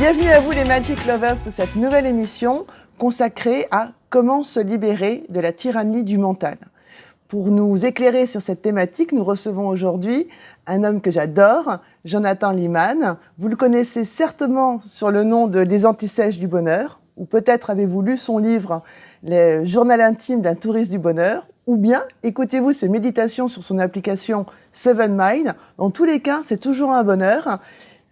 Bienvenue à vous les Magic Lovers pour cette nouvelle émission consacrée à comment se libérer de la tyrannie du mental. Pour nous éclairer sur cette thématique, nous recevons aujourd'hui un homme que j'adore, Jonathan Liman. Vous le connaissez certainement sur le nom de Les Antisèches du bonheur, ou peut-être avez-vous lu son livre Le journal intime d'un touriste du bonheur, ou bien écoutez-vous ses méditations sur son application Seven Mind. Dans tous les cas, c'est toujours un bonheur.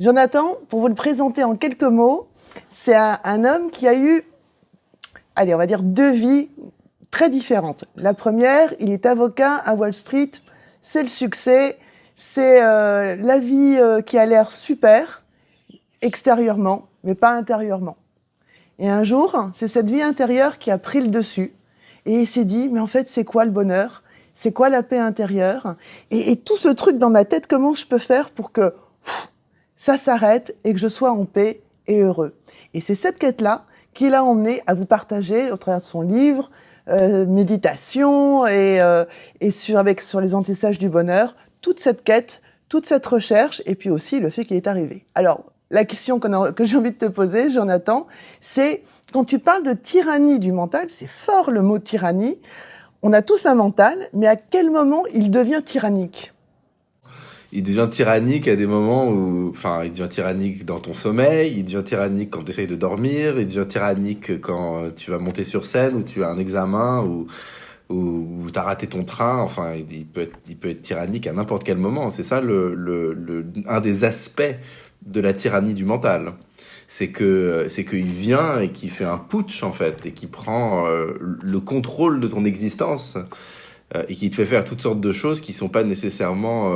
Jonathan, pour vous le présenter en quelques mots, c'est un homme qui a eu, allez, on va dire 2 vies très différentes. La première, il est avocat à Wall Street, c'est le succès, c'est la vie qui a l'air super, extérieurement, mais pas intérieurement. Et un jour, c'est cette vie intérieure qui a pris le dessus, et il s'est dit, mais en fait, c'est quoi le bonheur ? C'est quoi la paix intérieure ? Et tout ce truc dans ma tête, comment je peux faire pour que ça s'arrête et que je sois en paix et heureux. Et c'est cette quête-là qui l'a emmené à vous partager, au travers de son livre, Méditation et sur les antisèches du bonheur, toute cette quête, toute cette recherche, et puis aussi le fait qu'il est arrivé. Alors, la question que j'ai envie de te poser, Jonathan, c'est, quand tu parles de tyrannie du mental, c'est fort le mot tyrannie, on a tous un mental, mais à quel moment il devient tyrannique ? Il devient tyrannique à des moments où, enfin, il devient tyrannique dans ton sommeil, il devient tyrannique quand tu essayes de dormir, il devient tyrannique quand tu vas monter sur scène, ou tu as un examen, ou tu as raté ton train. Enfin, il peut être tyrannique à n'importe quel moment. C'est ça un des aspects de la tyrannie du mental. C'est qu'il vient et qu'il fait un putsch, en fait, et qu'il prend le contrôle de ton existence. Et qui te fait faire toutes sortes de choses qui sont pas nécessairement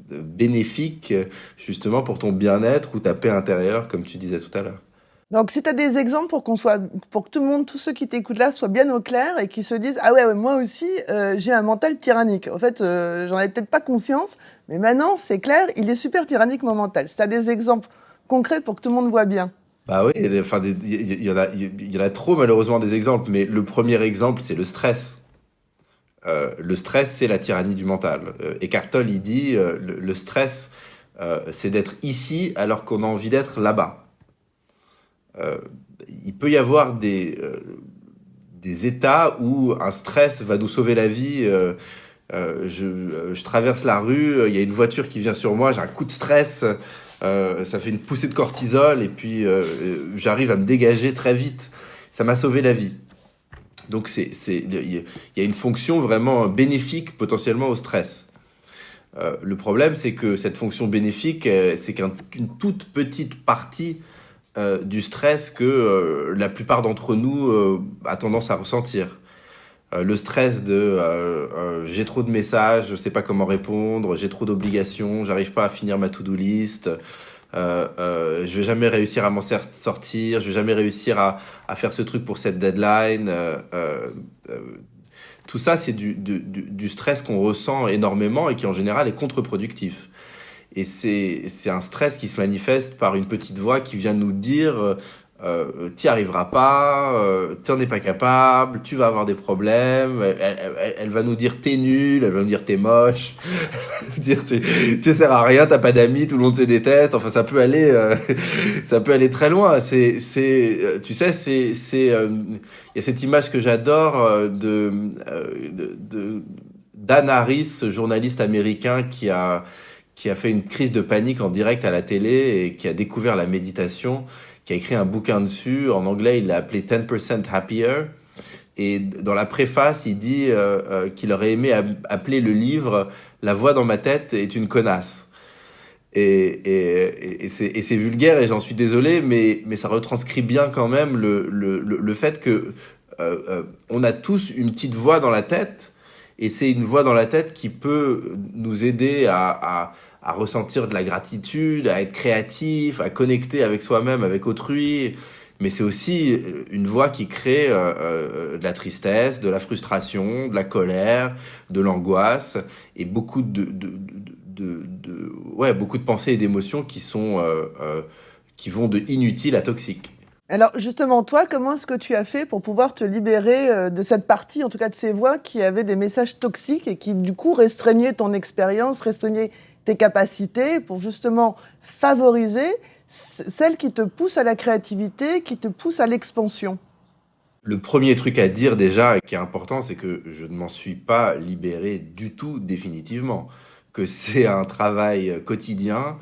bénéfiques justement pour ton bien-être ou ta paix intérieure, comme tu disais tout à l'heure. Donc, si tu as des exemples pour que tout le monde, tous ceux qui t'écoutent là, soient bien au clair et qui se disent « Ah ouais, moi aussi, j'ai un mental tyrannique. En fait, j'en avais peut-être pas conscience, mais maintenant, c'est clair, il est super tyrannique, mon mental. » Si tu as des exemples concrets pour que tout le monde voit bien. Bah oui, enfin, il y en a trop malheureusement des exemples, mais le premier exemple, c'est le stress. Le stress, c'est la tyrannie du mental. Eckhart Tolle, il dit le stress, c'est d'être ici alors qu'on a envie d'être là-bas. Il peut y avoir des états où un stress va nous sauver la vie. Je traverse la rue, il y a une voiture qui vient sur moi, j'ai un coup de stress, ça fait une poussée de cortisol et puis j'arrive à me dégager très vite. Ça m'a sauvé la vie. Donc il y a une fonction vraiment bénéfique potentiellement au stress. Le problème, c'est que cette fonction bénéfique, c'est qu'une toute petite partie du stress que la plupart d'entre nous a tendance à ressentir. Le stress de j'ai trop de messages, je sais pas comment répondre, j'ai trop d'obligations, j'arrive pas à finir ma to-do list. Je vais jamais réussir à m'en sortir, je vais jamais réussir à faire ce truc pour cette deadline. Tout ça, c'est du stress qu'on ressent énormément et qui en général est contre-productif. Et c'est un stress qui se manifeste par une petite voix qui vient nous dire t'y arriveras pas, t'en es pas capable, tu vas avoir des problèmes. Elle va nous dire t'es nul, elle va nous dire t'es moche, elle va nous dire tu sers à rien, t'as pas d'amis, tout le monde te déteste. Enfin, ça peut aller très loin. Tu sais, il y a cette image que j'adore d'Ann Harris, ce journaliste américain qui a fait une crise de panique en direct à la télé et qui a découvert la méditation, qui a écrit un bouquin dessus. En anglais, il l'a appelé 10% Happier. Et dans la préface, il dit qu'il aurait aimé appeler le livre « La voix dans ma tête est une connasse ». Et c'est vulgaire et j'en suis désolé, mais ça retranscrit bien quand même le fait que on a tous une petite voix dans la tête. Et c'est une voix dans la tête qui peut nous aider à ressentir de la gratitude, à être créatif, à connecter avec soi-même, avec autrui. Mais c'est aussi une voix qui crée de la tristesse, de la frustration, de la colère, de l'angoisse et beaucoup beaucoup de pensées et d'émotions qui vont de inutile à toxique. Alors justement, toi, comment est-ce que tu as fait pour pouvoir te libérer de cette partie, en tout cas de ces voix qui avaient des messages toxiques et qui du coup restreignaient ton expérience, restreignaient tes capacités pour justement favoriser celle qui te pousse à la créativité, qui te pousse à l'expansion? Le premier truc à dire déjà, et qui est important, c'est que je ne m'en suis pas libéré du tout définitivement. Que c'est un travail quotidien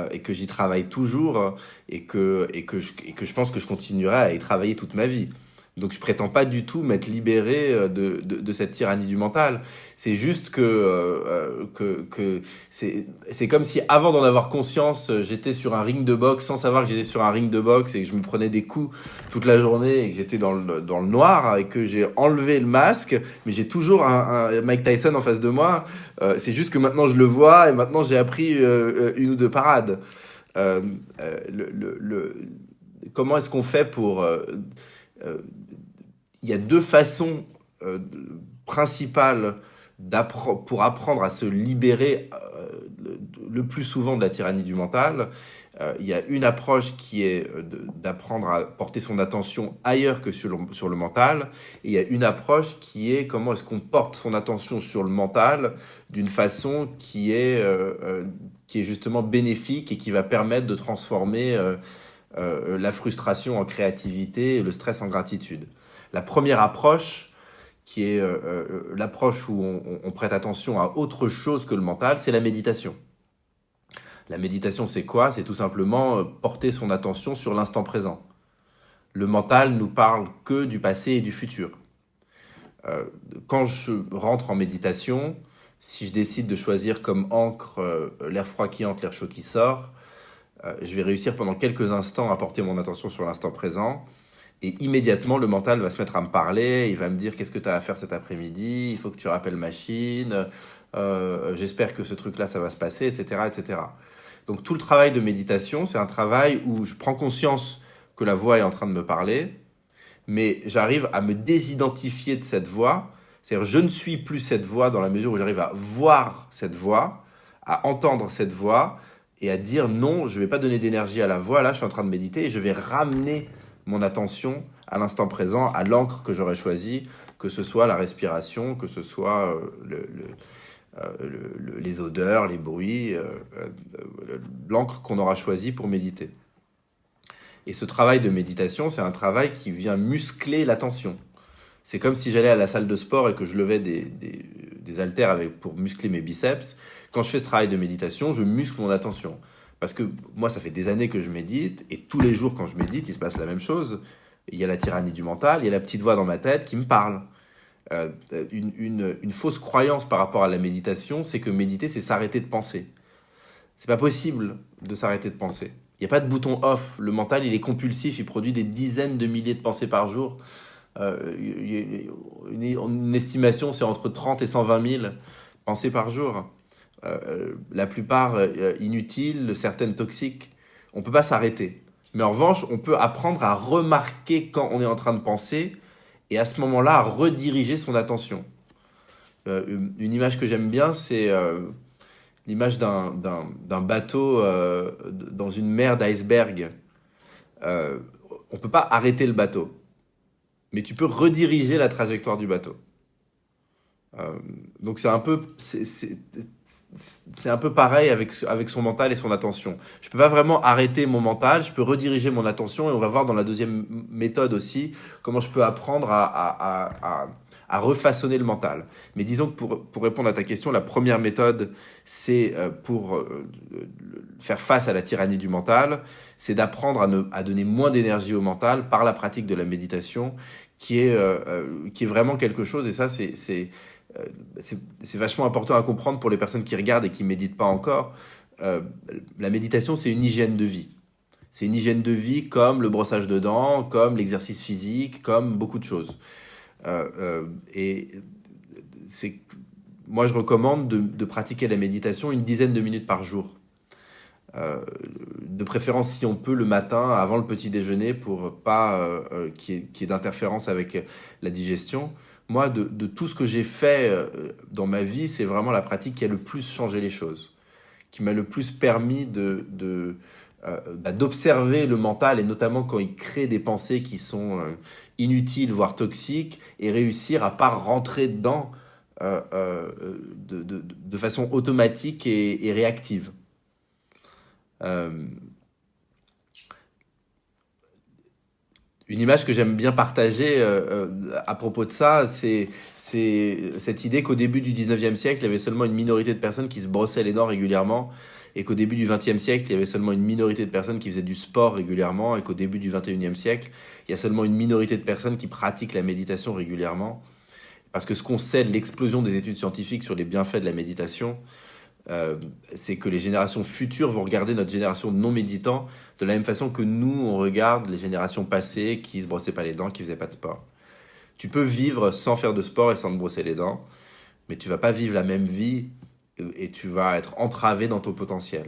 et que j'y travaille toujours et que je pense que je continuerai à y travailler toute ma vie. Donc je prétends pas du tout m'être libéré de cette tyrannie du mental. C'est juste que c'est comme si avant d'en avoir conscience, j'étais sur un ring de boxe sans savoir que j'étais sur un ring de boxe et que je me prenais des coups toute la journée et que j'étais dans le noir et que j'ai enlevé le masque, mais j'ai toujours un Mike Tyson en face de moi. C'est juste que maintenant je le vois et maintenant j'ai appris une ou deux parades. Euh, comment est-ce qu'on fait pour euh, il y a deux façons euh, principales pour apprendre à se libérer le plus souvent de la tyrannie du mental. Il y a une approche qui est d'apprendre à porter son attention ailleurs que sur le mental. Et il y a une approche qui est comment est-ce qu'on porte son attention sur le mental d'une façon qui est justement bénéfique et qui va permettre de transformer la frustration en créativité et le stress en gratitude. La première approche, qui est l'approche où on prête attention à autre chose que le mental, c'est la méditation. La méditation, c'est quoi? C'est tout simplement porter son attention sur l'instant présent. Le mental nous parle que du passé et du futur. Euh, Quand je rentre en méditation, si je décide de choisir comme encre l'air froid qui entre, l'air chaud qui sort, je vais réussir pendant quelques instants à porter mon attention sur l'instant présent. Et immédiatement, le mental va se mettre à me parler, il va me dire qu'est-ce que tu as à faire cet après-midi, il faut que tu rappelles machine, j'espère que ce truc-là, ça va se passer, etc., etc. Donc tout le travail de méditation, c'est un travail où je prends conscience que la voix est en train de me parler, mais j'arrive à me désidentifier de cette voix, c'est-à-dire je ne suis plus cette voix dans la mesure où j'arrive à voir cette voix, à entendre cette voix, et à dire non, je ne vais pas donner d'énergie à la voix, là je suis en train de méditer, et je vais ramener mon attention à l'instant présent, à l'encre que j'aurais choisi, que ce soit la respiration, que ce soit les odeurs, les bruits, l'encre qu'on aura choisi pour méditer. Et ce travail de méditation, c'est un travail qui vient muscler l'attention. C'est comme si j'allais à la salle de sport et que je levais des haltères pour muscler mes biceps. Quand je fais ce travail de méditation, je muscle mon attention. Parce que moi, ça fait des années que je médite, et tous les jours quand je médite, il se passe la même chose. Il y a la tyrannie du mental, il y a la petite voix dans ma tête qui me parle. Une fausse croyance par rapport à la méditation, c'est que méditer, c'est s'arrêter de penser. C'est pas possible de s'arrêter de penser. Il n'y a pas de bouton off. Le mental, il est compulsif, il produit des dizaines de milliers de pensées par jour. Une estimation, c'est entre 30 et 120 000 pensées par jour. La plupart inutiles, certaines toxiques. On ne peut pas s'arrêter. Mais en revanche, on peut apprendre à remarquer quand on est en train de penser et à ce moment-là, à rediriger son attention. Une image que j'aime bien, c'est l'image d'un bateau dans une mer d'iceberg. On ne peut pas arrêter le bateau, mais tu peux rediriger la trajectoire du bateau. Donc c'est un peu pareil avec son mental et son attention. Je peux pas vraiment arrêter mon mental, je peux rediriger mon attention et on va voir dans la deuxième méthode aussi comment je peux apprendre à refaçonner le mental. Mais disons que pour répondre à ta question, la première méthode, c'est pour faire face à la tyrannie du mental, c'est d'apprendre à donner moins d'énergie au mental par la pratique de la méditation qui est vraiment quelque chose, et ça c'est vachement important à comprendre pour les personnes qui regardent et qui méditent pas encore. La méditation, c'est une hygiène de vie. C'est une hygiène de vie comme le brossage de dents, comme l'exercice physique, comme beaucoup de choses. Et c'est, moi, je recommande de pratiquer la méditation une dizaine de minutes par jour. De préférence, si on peut, le matin, avant le petit déjeuner, pour pas qu'il y ait d'interférence avec la digestion. Moi, de tout ce que j'ai fait dans ma vie, c'est vraiment la pratique qui a le plus changé les choses, qui m'a le plus permis d'observer le mental, et notamment quand il crée des pensées qui sont inutiles, voire toxiques, et réussir à pas rentrer dedans de façon automatique et réactive. Euh, Une image que j'aime bien partager à propos de ça, c'est cette idée qu'au début du 19e siècle, il y avait seulement une minorité de personnes qui se brossaient les dents régulièrement, et qu'au début du 20e siècle, il y avait seulement une minorité de personnes qui faisaient du sport régulièrement, et qu'au début du 21e siècle, il y a seulement une minorité de personnes qui pratiquent la méditation régulièrement. Parce que ce qu'on sait de l'explosion des études scientifiques sur les bienfaits de la méditation, c'est que les générations futures vont regarder notre génération de non-méditants de la même façon que nous, on regarde les générations passées qui se brossaient pas les dents, qui faisaient pas de sport. Tu peux vivre sans faire de sport et sans te brosser les dents, mais tu vas pas vivre la même vie et tu vas être entravé dans ton potentiel.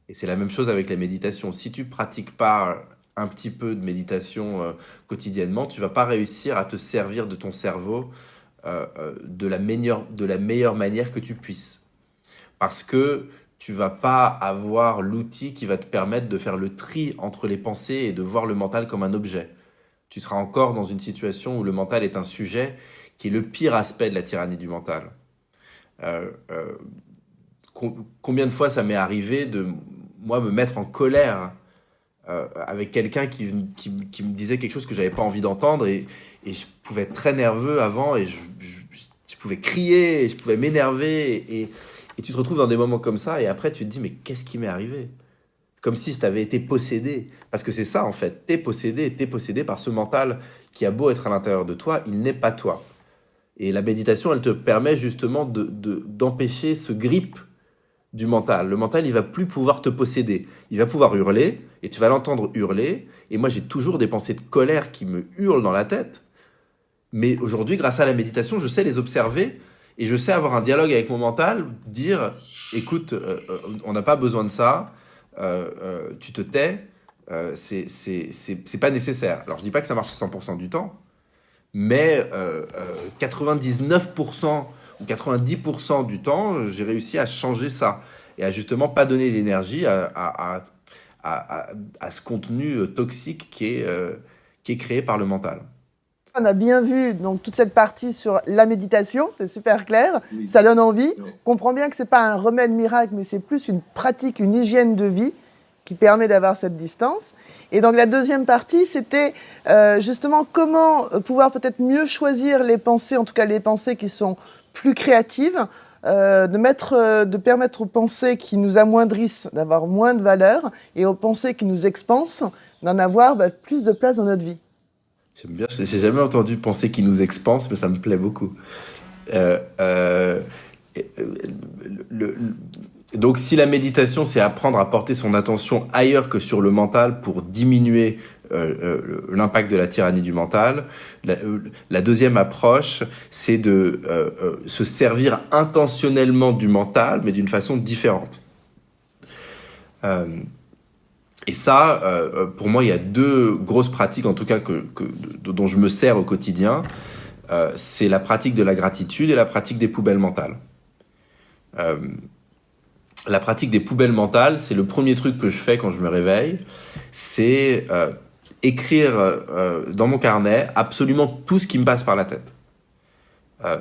Et c'est la même chose avec la méditation. Si tu pratiques pas un petit peu de méditation quotidiennement, tu vas pas réussir à te servir de ton cerveau de la meilleure manière que tu puisses. Parce que tu vas pas avoir l'outil qui va te permettre de faire le tri entre les pensées et de voir le mental comme un objet. Tu seras encore dans une situation où le mental est un sujet, qui est le pire aspect de la tyrannie du mental. Euh, euh, Combien de fois ça m'est arrivé de, moi, me mettre en colère avec quelqu'un qui me disait quelque chose que j'avais pas envie d'entendre, et je pouvais être très nerveux avant, et je pouvais crier, et je pouvais m'énerver, et tu te retrouves dans des moments comme ça, et après tu te dis mais qu'est-ce qui m'est arrivé? Comme si je t'avais été possédé. Parce que c'est ça en fait, t'es possédé par ce mental qui a beau être à l'intérieur de toi, il n'est pas toi. Et la méditation, elle te permet justement d'empêcher ce grip du mental. Le mental, il va plus pouvoir te posséder. Il va pouvoir hurler, et tu vas l'entendre hurler. Et moi, j'ai toujours des pensées de colère qui me hurlent dans la tête. Mais aujourd'hui, grâce à la méditation, je sais les observer, et je sais avoir un dialogue avec mon mental, dire, écoute, on n'a pas besoin de ça, tu te tais, c'est pas nécessaire. Alors, je dis pas que ça marche à 100% du temps, mais 99% ou 90% du temps, j'ai réussi à changer ça et à justement pas donner l'énergie à ce contenu toxique qui est créé par le mental. On a bien vu donc toute cette partie sur la méditation, c'est super clair, oui. Ça donne envie. Oui. On comprend bien que c'est pas un remède miracle, mais c'est plus une pratique, une hygiène de vie qui permet d'avoir cette distance. Et donc la deuxième partie, c'était justement comment pouvoir peut-être mieux choisir les pensées, en tout cas les pensées qui sont plus créatives, de permettre aux pensées qui nous amoindrissent d'avoir moins de valeur, et aux pensées qui nous expansent d'en avoir plus de place dans notre vie. J'aime bien, j'ai jamais entendu penser qui nous expanse, mais ça me plaît beaucoup. Donc si la méditation, c'est apprendre à porter son attention ailleurs que sur le mental pour diminuer l'impact de la tyrannie du mental, la deuxième approche, c'est de se servir intentionnellement du mental, mais d'une façon différente. Et ça, pour moi, il y a deux grosses pratiques, en tout cas, dont je me sers au quotidien. C'est la pratique de la gratitude et la pratique des poubelles mentales. La pratique des poubelles mentales, c'est le premier truc que je fais quand je me réveille. C'est écrire dans mon carnet absolument tout ce qui me passe par la tête.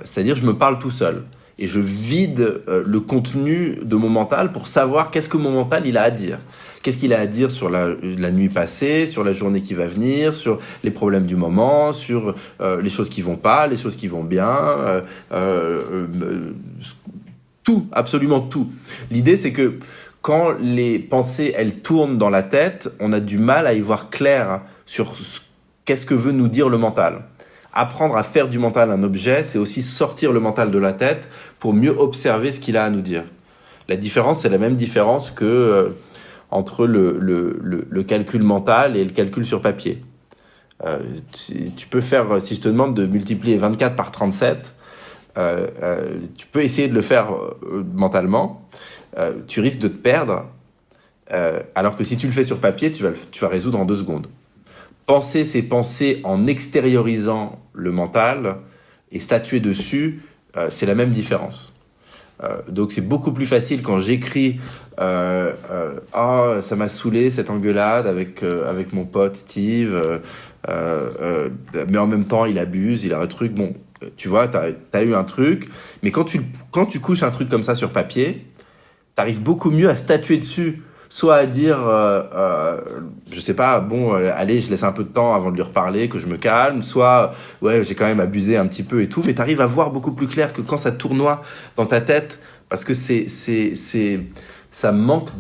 C'est-à-dire, je me parle tout seul. Et je vide le contenu de mon mental pour savoir qu'est-ce que mon mental il a à dire. Qu'est-ce qu'il a à dire sur la nuit passée, sur la journée qui va venir, sur les problèmes du moment, sur les choses qui vont pas, les choses qui vont bien, tout, absolument tout. L'idée, c'est que quand les pensées, elles tournent dans la tête, on a du mal à y voir clair sur qu'est-ce que veut nous dire le mental. Apprendre à faire du mental un objet, c'est aussi sortir le mental de la tête pour mieux observer ce qu'il a à nous dire. La différence, c'est la même différence que entre le calcul mental et le calcul sur papier. Tu peux faire, si je te demande de multiplier 24 par 37, tu peux essayer de le faire mentalement, tu risques de te perdre, alors que si tu le fais sur papier, tu vas résoudre en 2 secondes. Penser ses pensées en extériorisant le mental et statuer dessus, c'est la même différence. Donc c'est beaucoup plus facile quand j'écris ça m'a saoulé cette engueulade avec mon pote Steve, mais en même temps il abuse, il a un truc, bon, tu vois, t'as eu un truc, mais quand tu couches un truc comme ça sur papier, t'arrives beaucoup mieux à statuer dessus soit à dire, je sais pas, bon, allez, je laisse un peu de temps avant de lui reparler, que je me calme, soit, ouais, j'ai quand même abusé un petit peu et tout, mais t'arrives à voir beaucoup plus clair que quand ça tournoie dans ta tête, parce que ça manque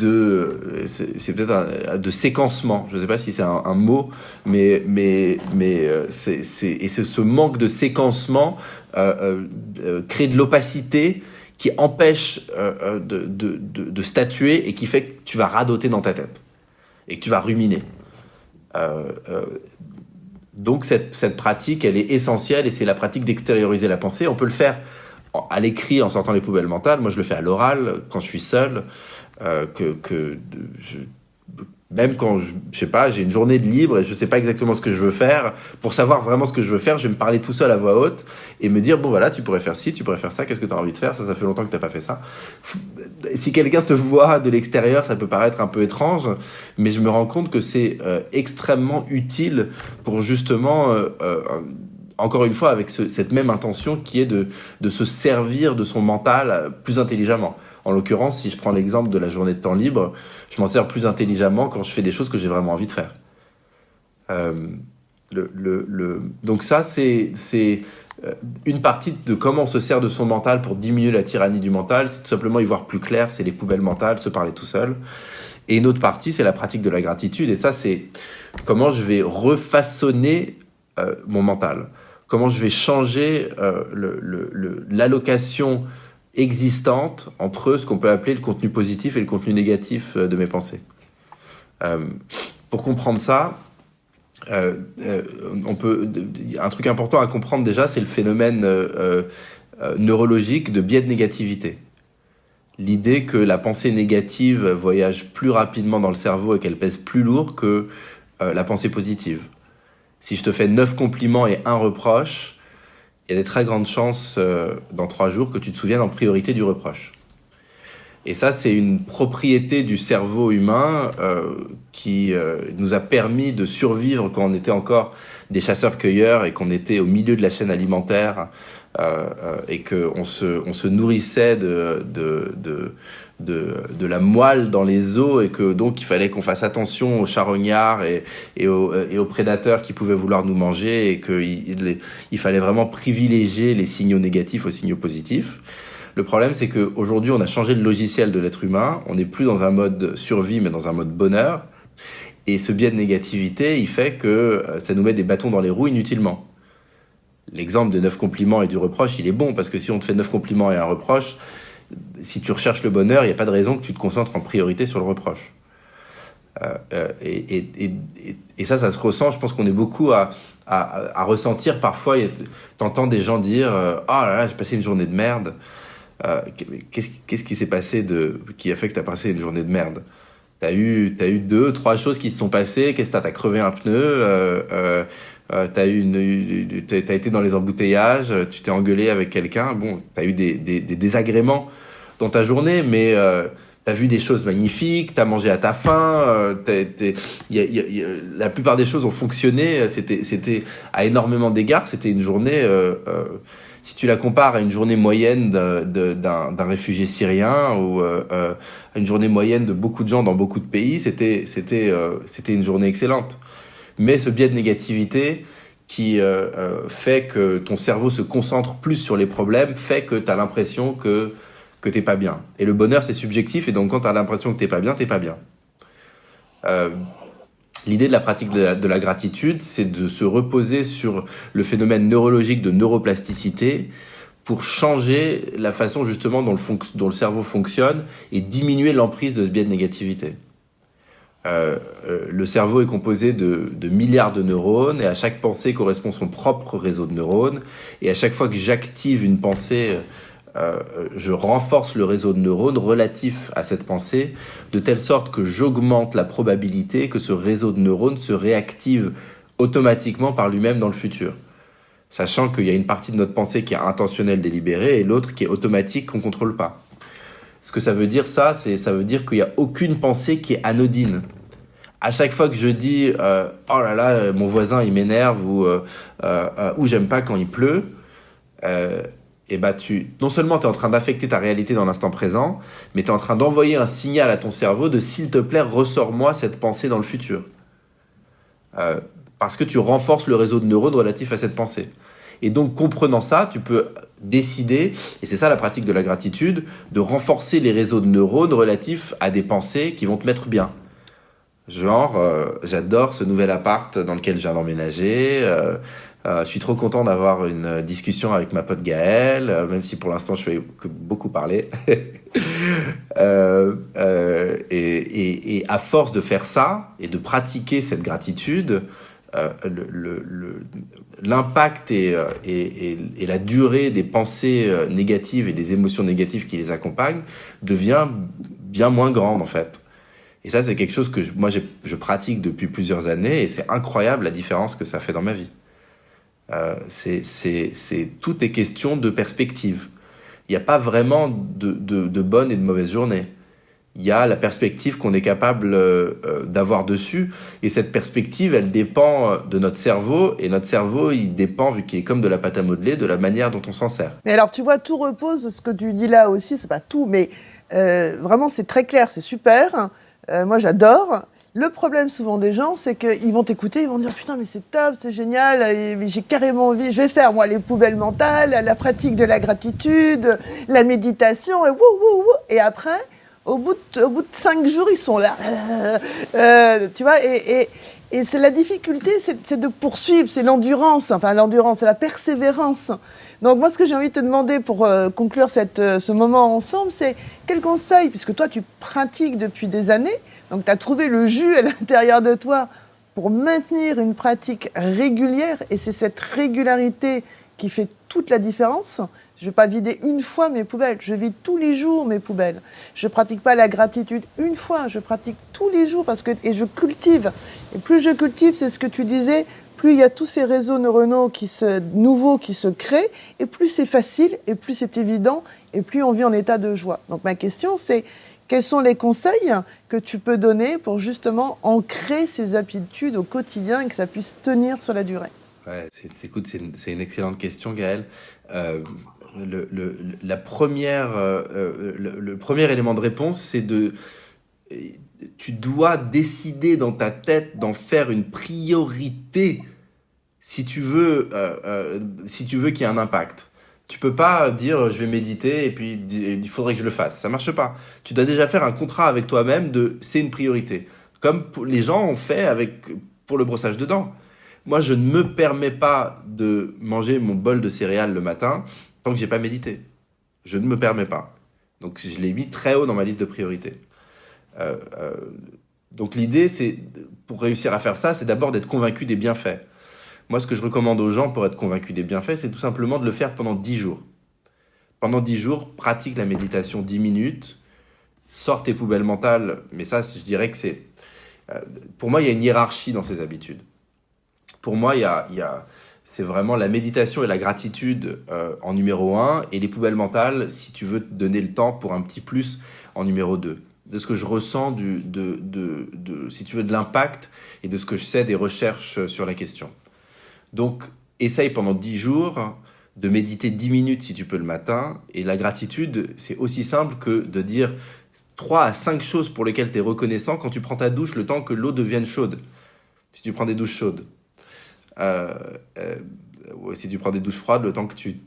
c'est peut-être de séquencement. Je sais pas si c'est un mot, mais c'est ce manque de séquencement crée de l'opacité qui empêche de statuer et qui fait que tu vas radoter dans ta tête et que tu vas ruminer. Donc cette pratique, elle est essentielle et c'est la pratique d'extérioriser la pensée. On peut le faire à l'écrit en sortant les poubelles mentales. Moi, je le fais à l'oral quand je suis seul. Même quand je sais pas, j'ai une journée de libre et je sais pas exactement ce que je veux faire, pour savoir vraiment ce que je veux faire, je vais me parler tout seul à voix haute et me dire, bon voilà, tu pourrais faire ci, tu pourrais faire ça, qu'est-ce que tu as envie de faire, ça fait longtemps que t'as pas fait ça. Si quelqu'un te voit de l'extérieur, ça peut paraître un peu étrange, mais je me rends compte que c'est extrêmement utile pour justement encore une fois avec cette même intention qui est de se servir de son mental plus intelligemment. En l'occurrence, si je prends l'exemple de la journée de temps libre, je m'en sers plus intelligemment quand je fais des choses que j'ai vraiment envie de faire. Donc ça, c'est une partie de comment on se sert de son mental pour diminuer la tyrannie du mental. C'est tout simplement y voir plus clair, c'est les poubelles mentales, se parler tout seul. Et une autre partie, c'est la pratique de la gratitude. Et ça, c'est comment je vais refaçonner mon mental. Comment je vais changer l'allocation existante entre ce qu'on peut appeler le contenu positif et le contenu négatif de mes pensées. Pour comprendre ça, un truc important à comprendre déjà, c'est le phénomène neurologique de biais de négativité. L'idée que la pensée négative voyage plus rapidement dans le cerveau et qu'elle pèse plus lourd que la pensée positive. Si je te fais 9 compliments et 1 reproche, il y a des très grandes chances dans 3 jours que tu te souviennes en priorité du reproche. Et ça, c'est une propriété du cerveau humain qui nous a permis de survivre quand on était encore des chasseurs-cueilleurs et qu'on était au milieu de la chaîne alimentaire et qu'on se nourrissait de la moelle dans les os et que donc il fallait qu'on fasse attention aux charognards et aux prédateurs qui pouvaient vouloir nous manger et qu'il fallait vraiment privilégier les signaux négatifs aux signaux positifs. Le problème, c'est qu'aujourd'hui, on a changé le logiciel de l'être humain. On n'est plus dans un mode survie, mais dans un mode bonheur. Et ce biais de négativité, il fait que ça nous met des bâtons dans les roues inutilement. L'exemple des 9 compliments et du reproche, il est bon, parce que si on te fait 9 compliments et un reproche, si tu recherches le bonheur, il n'y a pas de raison que tu te concentres en priorité sur le reproche. Et ça se ressent. Je pense qu'on est beaucoup à ressentir parfois. T'entends des gens dire « Oh là là, j'ai passé une journée de merde ». Qu'est-ce qui s'est passé qui a fait que t'as passé une journée de merde? T'as eu 2, 3 choses qui se sont passées. Qu'est-ce que t'as crevé un pneu? T'as été dans les embouteillages. Tu t'es engueulé avec quelqu'un. Bon, t'as eu des désagréments dans ta journée, mais t'as vu des choses magnifiques. T'as mangé à ta faim. La plupart des choses ont fonctionné. C'était à énormément d'égards. C'était une journée. Si tu la compares à une journée moyenne d'un réfugié syrien ou à une journée moyenne de beaucoup de gens dans beaucoup de pays, c'était une journée excellente. Mais ce biais de négativité qui fait que ton cerveau se concentre plus sur les problèmes fait que tu as l'impression que t'es pas bien. Et le bonheur, c'est subjectif, et donc quand tu as l'impression que t'es pas bien, t'es pas bien. L'idée de la pratique de la gratitude, c'est de se reposer sur le phénomène neurologique de neuroplasticité pour changer la façon justement dont le cerveau fonctionne et diminuer l'emprise de ce biais de négativité. Le cerveau est composé de milliards de neurones et à chaque pensée correspond son propre réseau de neurones. Et à chaque fois que j'active une pensée, je renforce le réseau de neurones relatif à cette pensée de telle sorte que j'augmente la probabilité que ce réseau de neurones se réactive automatiquement par lui-même dans le futur. Sachant qu'il y a une partie de notre pensée qui est intentionnelle, délibérée, et l'autre qui est automatique, qu'on ne contrôle pas. Ce que ça veut dire, ça veut dire qu'il n'y a aucune pensée qui est anodine. À chaque fois que je dis oh là là, mon voisin il m'énerve ou j'aime pas quand il pleut, et bah non seulement tu es en train d'affecter ta réalité dans l'instant présent, mais tu es en train d'envoyer un signal à ton cerveau de s'il te plaît, ressors-moi cette pensée dans le futur. Parce que tu renforces le réseau de neurones relatif à cette pensée. Et donc, comprenant ça, tu peux décider, et c'est ça la pratique de la gratitude, de renforcer les réseaux de neurones relatifs à des pensées qui vont te mettre bien. Genre, j'adore ce nouvel appart dans lequel je viens d'emménager, je suis trop content d'avoir une discussion avec ma pote Gaëlle, même si pour l'instant je fais que beaucoup parler. Et à force de faire ça et de pratiquer cette gratitude, l'impact et la durée des pensées négatives et des émotions négatives qui les accompagnent devient bien moins grande en fait. Et ça, c'est quelque chose que je pratique depuis plusieurs années et c'est incroyable la différence que ça fait dans ma vie. Tout est question de perspective. Il n'y a pas vraiment de bonne et de mauvaise journée. Il y a la perspective qu'on est capable d'avoir dessus. Et cette perspective, elle dépend de notre cerveau. Et notre cerveau, il dépend, vu qu'il est comme de la pâte à modeler, de la manière dont on s'en sert. Mais alors, tu vois, tout repose, ce que tu dis là aussi, c'est pas tout, mais vraiment, c'est très clair, c'est super. Moi, j'adore. Le problème souvent des gens, c'est qu'ils vont t'écouter, ils vont dire « Putain, mais c'est top, c'est génial, j'ai carrément envie, je vais faire, moi, les poubelles mentales, la pratique de la gratitude, la méditation, et wouh, wouh, wouh !» Et après, au bout de 5 jours, ils sont là. Tu vois, et c'est la difficulté, c'est de poursuivre, c'est l'endurance, c'est la persévérance. Donc moi, ce que j'ai envie de te demander pour conclure ce moment ensemble, c'est quel conseil, puisque toi, tu pratiques depuis des années, donc tu as trouvé le jus à l'intérieur de toi pour maintenir une pratique régulière, et c'est cette régularité qui fait toute la différence. Je ne vais pas vider une fois mes poubelles, je vide tous les jours mes poubelles. Je ne pratique pas la gratitude une fois, je pratique tous les jours et je cultive. Et plus je cultive, c'est ce que tu disais, plus il y a tous ces réseaux neuronaux nouveaux qui se créent, et plus c'est facile, et plus c'est évident, et plus on vit en état de joie. Donc ma question, c'est quels sont les conseils que tu peux donner pour justement ancrer ces habitudes au quotidien et que ça puisse tenir sur la durée? Ouais, écoute, c'est une excellente question, Gaëlle. Le premier élément de réponse, c'est tu dois décider dans ta tête d'en faire une priorité si tu veux qu'il y ait un impact. Tu peux pas dire je vais méditer et puis il faudrait que je le fasse. Ça marche pas. Tu dois déjà faire un contrat avec toi-même c'est une priorité. Comme les gens ont fait pour le brossage de dents. Moi, je ne me permets pas de manger mon bol de céréales le matin tant que j'ai pas médité. Je ne me permets pas. Donc, je l'ai mis très haut dans ma liste de priorités. Donc, l'idée, pour réussir à faire ça, c'est d'abord d'être convaincu des bienfaits. Moi, ce que je recommande aux gens pour être convaincu des bienfaits, c'est tout simplement de le faire pendant 10 jours. Pendant 10 jours, pratique la méditation 10 minutes, sors tes poubelles mentales. Mais ça, je dirais que pour moi, il y a une hiérarchie dans ces habitudes. Pour moi, c'est vraiment la méditation et la gratitude en numéro 1 et les poubelles mentales, si tu veux te donner le temps pour un petit plus, en numéro 2. De ce que je ressens, si tu veux, de l'impact et de ce que je sais des recherches sur la question. Donc, essaye pendant 10 jours de méditer 10 minutes si tu peux le matin. Et la gratitude, c'est aussi simple que de dire 3 à 5 choses pour lesquelles tu es reconnaissant quand tu prends ta douche, le temps que l'eau devienne chaude. Si tu prends des douches chaudes. Si tu prends des douches froides, le temps que tu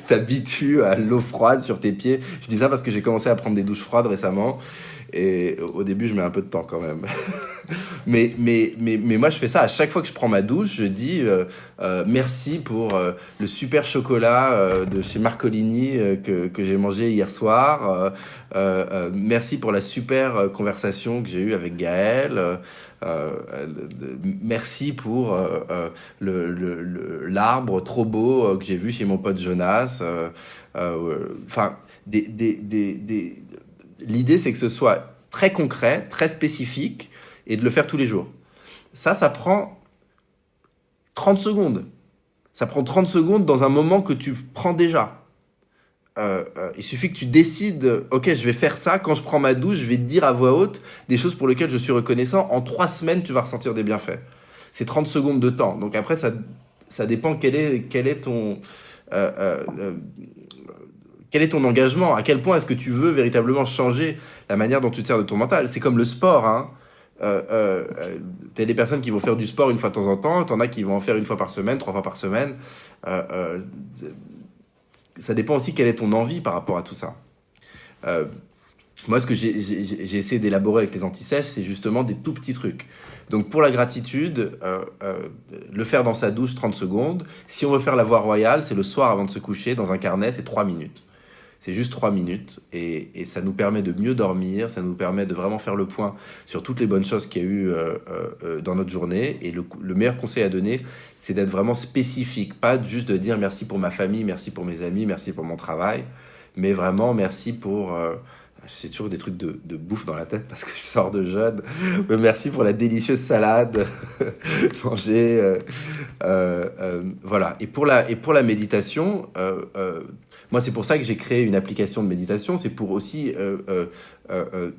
t'habitues à l'eau froide sur tes pieds. Je dis ça parce que j'ai commencé à prendre des douches froides récemment et au début je mets un peu de temps quand même. mais moi je fais ça à chaque fois que je prends ma douche, je dis merci pour le super chocolat de chez Marcolini que j'ai mangé hier soir. Merci pour la super conversation que j'ai eue avec Gaëlle. Merci pour l'arbre trop beau que j'ai vu chez mon pote Jonas. L'idée, c'est que ce soit très concret, très spécifique, et de le faire tous les jours. Ça prend 30 secondes. Ça prend 30 secondes dans un moment que tu prends déjà. Il suffit que tu décides, ok, je vais faire ça, quand je prends ma douche, je vais te dire à voix haute des choses pour lesquelles je suis reconnaissant. En 3 semaines, tu vas ressentir des bienfaits. C'est 30 secondes de temps. Donc après, ça dépend quel est Euh, euh, euh, Quel est ton engagement? À quel point est-ce que tu veux véritablement changer la manière dont tu te sers de ton mental? C'est comme le sport, hein. T'as des personnes qui vont faire du sport une fois de temps en temps, t'en as qui vont en faire une fois par semaine, 3 fois par semaine. Euh, euh, Ça dépend aussi quelle est ton envie par rapport à tout ça. Euh, Moi, ce que j'ai essayé d'élaborer avec les antisèches, c'est justement des tout petits trucs. Donc, pour la gratitude, le faire dans sa douche 30 secondes. Si on veut faire la voie royale, c'est le soir avant de se coucher, dans un carnet, c'est 3 minutes. C'est juste 3 minutes et ça nous permet de mieux dormir, ça nous permet de vraiment faire le point sur toutes les bonnes choses qu'il y a eu dans notre journée. Et le meilleur conseil à donner, c'est d'être vraiment spécifique, pas juste de dire merci pour ma famille, merci pour mes amis, merci pour mon travail, mais vraiment merci pour... j'ai toujours des trucs de bouffe dans la tête parce que je sors de jeûne. Mais merci pour la délicieuse salade manger. Voilà. Et pour la méditation, moi, c'est pour ça que j'ai créé une application de méditation. C'est pour aussi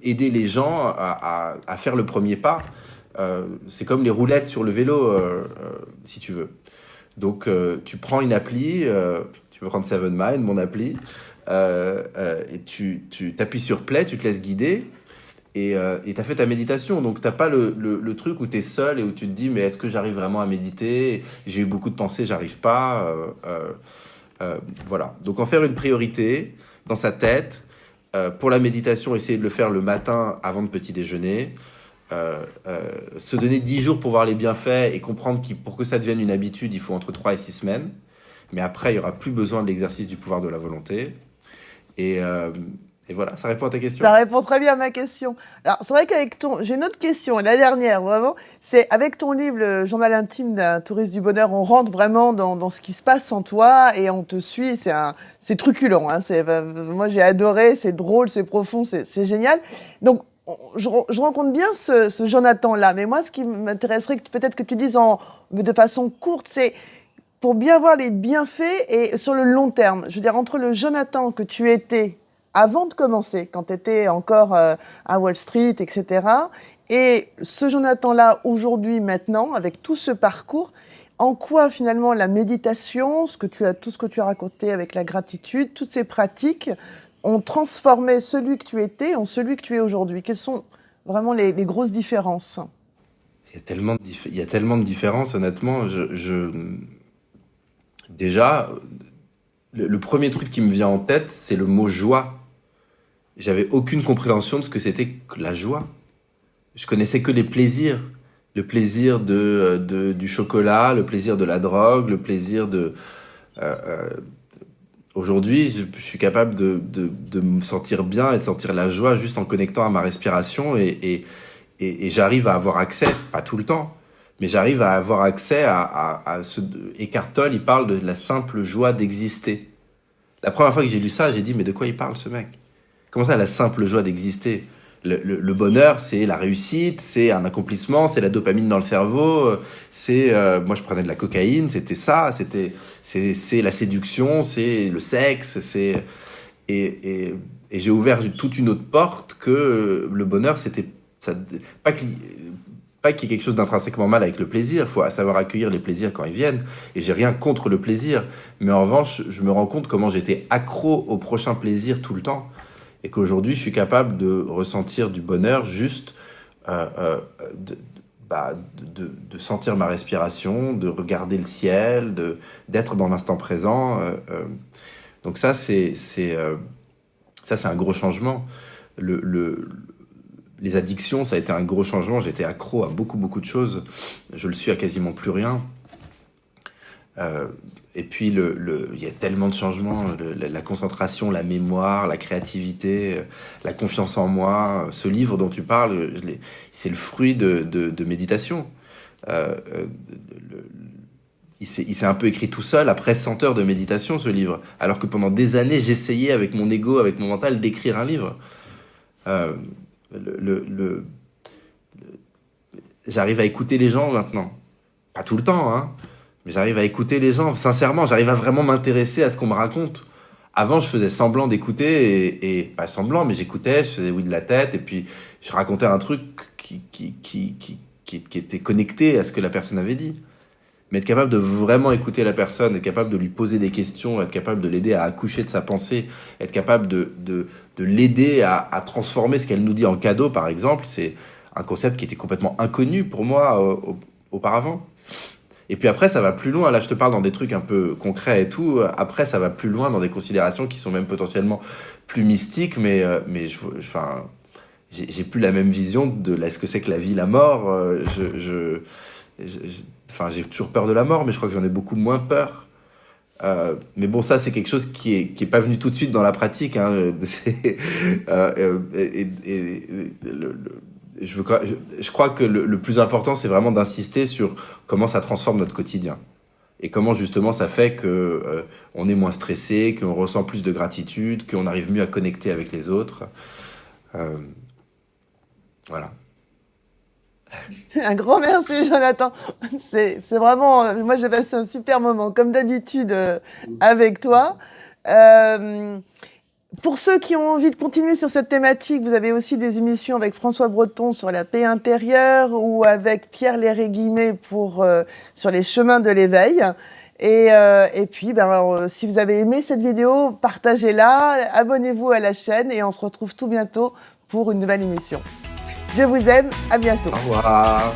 aider les gens à faire le premier pas. C'est comme les roulettes sur le vélo, si tu veux. Donc, tu prends une appli, tu peux prendre Seven Mind, mon appli, et tu t'appuies sur play, tu te laisses guider, et tu as fait ta méditation. Donc, tu n'as pas le truc où tu es seul et où tu te dis, mais est-ce que j'arrive vraiment à méditer? J'ai eu beaucoup de pensées, j'arrive pas. Voilà. Donc, en faire une priorité dans sa tête. Pour la méditation, essayer de le faire le matin avant le petit déjeuner. Se donner 10 jours pour voir les bienfaits et comprendre que pour que ça devienne une habitude, il faut entre 3 et 6 semaines. Mais après, il n'y aura plus besoin de l'exercice du pouvoir de la volonté. Et, euh, et voilà, ça répond à ta question. Ça répond très bien à ma question. Alors, c'est vrai qu'avec ton... J'ai une autre question, la dernière, vraiment. C'est avec ton livre, le journal intime d'un touriste du bonheur, on rentre vraiment dans ce qui se passe en toi et on te suit. C'est truculent, hein. Moi, j'ai adoré, c'est drôle, c'est profond, c'est génial. Donc, je rencontre bien ce Jonathan-là. Mais moi, ce qui m'intéresserait, peut-être que tu dises de façon courte, c'est pour bien voir les bienfaits et sur le long terme. Je veux dire, entre le Jonathan que tu étais avant de commencer, quand tu étais encore à Wall Street, etc., et ce Jonathan-là, aujourd'hui, maintenant, avec tout ce parcours, en quoi, finalement, la méditation, tout ce que tu as raconté avec la gratitude, toutes ces pratiques, ont transformé celui que tu étais en celui que tu es aujourd'hui? Quelles sont vraiment les grosses différences? Il y a tellement de différences, honnêtement. Déjà, le premier truc qui me vient en tête, c'est le mot joie. J'avais aucune compréhension de ce que c'était que la joie. Je connaissais que les plaisirs. Le plaisir du chocolat, le plaisir de la drogue, le plaisir de... euh, euh, Aujourd'hui, je suis capable de me sentir bien et de sentir la joie juste en connectant à ma respiration et j'arrive à avoir accès, pas tout le temps, mais j'arrive à avoir accès à ce... Eckhart Tolle, il parle de la simple joie d'exister. La première fois que j'ai lu ça, j'ai dit, mais de quoi il parle ce mec? Comment ça, la simple joie d'exister? Le bonheur, c'est la réussite, c'est un accomplissement, c'est la dopamine dans le cerveau, moi je prenais de la cocaïne, c'était ça, c'est la séduction, c'est le sexe, et j'ai ouvert toute une autre porte que le bonheur, c'était ça, pas qu'il pas qu'il y ait quelque chose d'intrinsèquement mal avec le plaisir, il faut savoir accueillir les plaisirs quand ils viennent, et j'ai rien contre le plaisir, mais en revanche, je me rends compte comment j'étais accro au prochain plaisir tout le temps, et qu'aujourd'hui, je suis capable de ressentir du bonheur juste euh, euh, de, de sentir ma respiration, de regarder le ciel, d'être dans l'instant présent. Donc ça, c'est un gros changement. Le, le, les addictions, ça a été un gros changement. J'étais accro à beaucoup, beaucoup de choses. Je le suis à quasiment plus rien. Euh, et puis, il y a tellement de changements, la concentration, la mémoire, la créativité, la confiance en moi. Ce livre dont tu parles, c'est le fruit de méditation. Euh, euh, le- il s'est un peu écrit tout seul après 100 heures de méditation, ce livre. Alors que pendant des années, j'essayais avec mon ego, avec mon mental, d'écrire un livre. Euh, le, le, le- J'arrive à écouter les gens maintenant. Pas tout le temps, hein. Mais j'arrive à écouter les gens, sincèrement, j'arrive à vraiment m'intéresser à ce qu'on me raconte. Avant, je faisais semblant d'écouter, pas semblant, mais j'écoutais, je faisais oui de la tête, et puis je racontais un truc qui était connecté à ce que la personne avait dit. mais être capable de vraiment écouter la personne, être capable de lui poser des questions, être capable de l'aider à accoucher de sa pensée, être capable de l'aider à transformer ce qu'elle nous dit en cadeau, par exemple, c'est un concept qui était complètement inconnu pour moi auparavant. Et puis après, ça va plus loin. Là, je te parle dans des trucs un peu concrets et tout. Après, ça va plus loin dans des considérations qui sont même potentiellement plus mystiques, mais enfin, j'ai plus la même vision de ce que c'est que la vie, la mort. Enfin, j'ai toujours peur de la mort, mais je crois que j'en ai beaucoup moins peur. Mais bon, ça, c'est quelque chose qui est pas venu tout de suite dans la pratique. Hein. Je crois que le plus important, c'est vraiment d'insister sur comment ça transforme notre quotidien. Et comment justement ça fait que on est moins stressé, qu'on ressent plus de gratitude, qu'on arrive mieux à connecter avec les autres. Euh, voilà. Un grand merci, Jonathan. C'est vraiment, moi j'ai passé un super moment, comme d'habitude, avec toi. Euh, pour ceux qui ont envie de continuer sur cette thématique, vous avez aussi des émissions avec François Breton sur la paix intérieure ou avec Pierre Léry-Guimet sur les chemins de l'éveil. Et puis, si vous avez aimé cette vidéo, partagez-la, abonnez-vous à la chaîne et on se retrouve tout bientôt pour une nouvelle émission. Je vous aime, à bientôt. Au revoir.